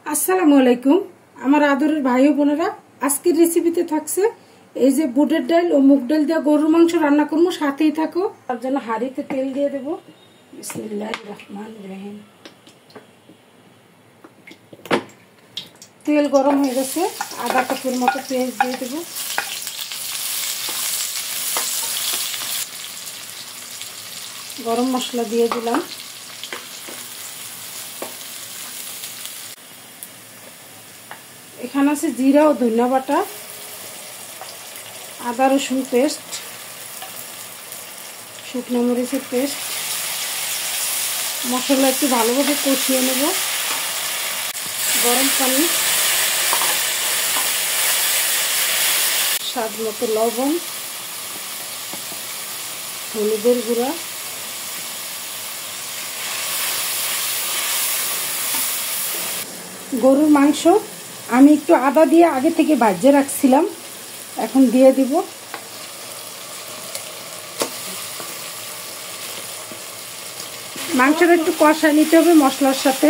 আসসালামু আলাইকুম আমার আদরের ভাই ও বোনেরা, আজকের রেসিপিতে থাকছে এই যে বুটের ডাল ও মুগ ডাল দিয়ে গরুর মাংস রান্না করবো, সাথেই থাকো। তার জন্য হাঁড়িতে তেল দিয়ে দেব। বিসমিল্লাহির রহমানির রহিম। তেল গরম হয়ে গেছে, আধা কাপের মতো পেঁয়াজ দিয়ে দেব। গরম মশলা দিয়ে দিলাম। এখানে আছে জিরা ও ধনিয়া বাটা, আদা রসুন পেস্ট, শুকনো মরিচের পেস্ট। মশলা একটু ভালোভাবে কষিয়ে নেব। গরম পানি, স্বাদ মতো লবণ, হলুদের গুঁড়া, গরুর মাংস আমি একটু আদা দিয়ে আগে থেকে ভাজে রাখছিলাম, এখন দিয়ে দিব। মাংসটা একটু কষা নিতে হবে মশলার সাথে,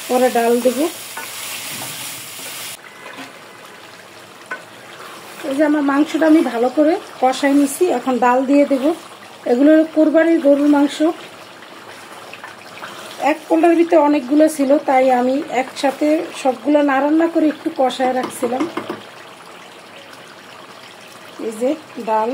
পরে ডাল দেব। এই যে আমার মাংসটা আমি ভালো করে কষাই নিছি, এখন ডাল দিয়ে দেব। এগুলো কোরবানির গরুর মাংস, এক কোটার ভিতরে অনেকগুলো ছিল, তাই আমি একসাথে সবগুলো না রান্না করে একটু কষায় রাখছিলাম। এই যে ডাল,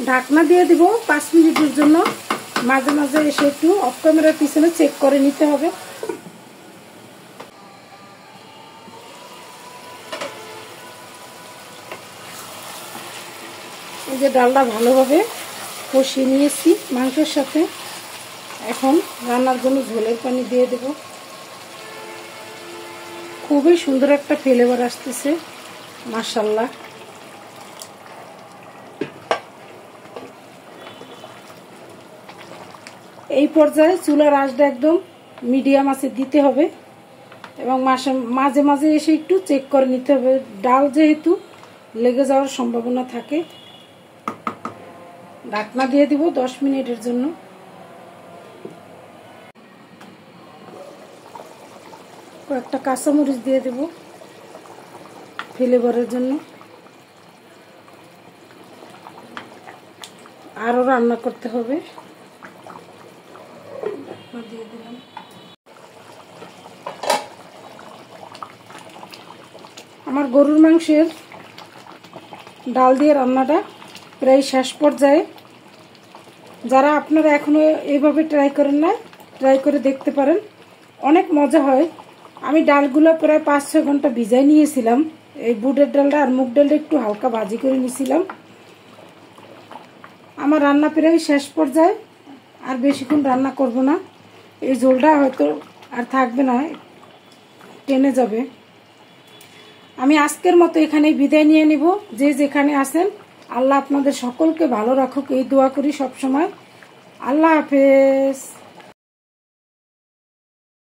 ঢাকনা দিয়ে দিব 5 মিনিটের জন্য। মাঝে মাঝে এসে একটু অফ ক্যামেরার পিছনে চেক করে নিতে হবে। এই যে ডালটা ভালোভাবে কষিয়ে নিয়েছি মাংসের সাথে, এখন রান্নার জন্য ঝোলের পানি দিয়ে দেব। খুবই সুন্দর একটা ফ্লেভার আসতেছে, মাশাআল্লাহ। এই পর্যায়ে চুলার আঁচটা একদম মিডিয়াম আঁচে দিতে হবে এবং মাঝে মাঝে এসে একটু চেক করে নিতে হবে, ডাল যেহেতু লেগে যাওয়ার সম্ভাবনা থাকে। ঢাকনা দিয়ে দিব 10 মিনিটের জন্য। কয়েকটা কাঁচামরিচ দিয়ে দেব ফ্লেভারের জন্য। আরও রান্না করতে হবে। দিয়ে দিলাম। আমার গরুর মাংসের ডাল দিয়ে রান্নাটা প্রায় শেষ পর্যায়ে। যারা আপনারা এখনো এইভাবে ট্রাই করেন না, ট্রাই করে দেখতে পারেন, অনেক মজা হয়। আমি ডালগুলো প্রায় 5-6 ঘন্টা ভিজাই নিয়েছিলাম। এই বুটের ডালটা আর মুগ ডালটা একটু হালকা ভাজি করে নিয়েছিলাম। আমার রান্না প্রায় শেষ পর্যায়ে, আর বেশিক্ষণ রান্না করব না। এই ঝোলটা হয়তো আর থাকবে না, টেনে যাবে। আমি আজকের মতো এখানেই বিদায় নিয়ে নিব। যে যেখানে আছেন, আল্লাহ আপনাদের সকলকে ভালো রাখুক এই দোয়া করি সবসময়। আল্লাহ হাফেজ।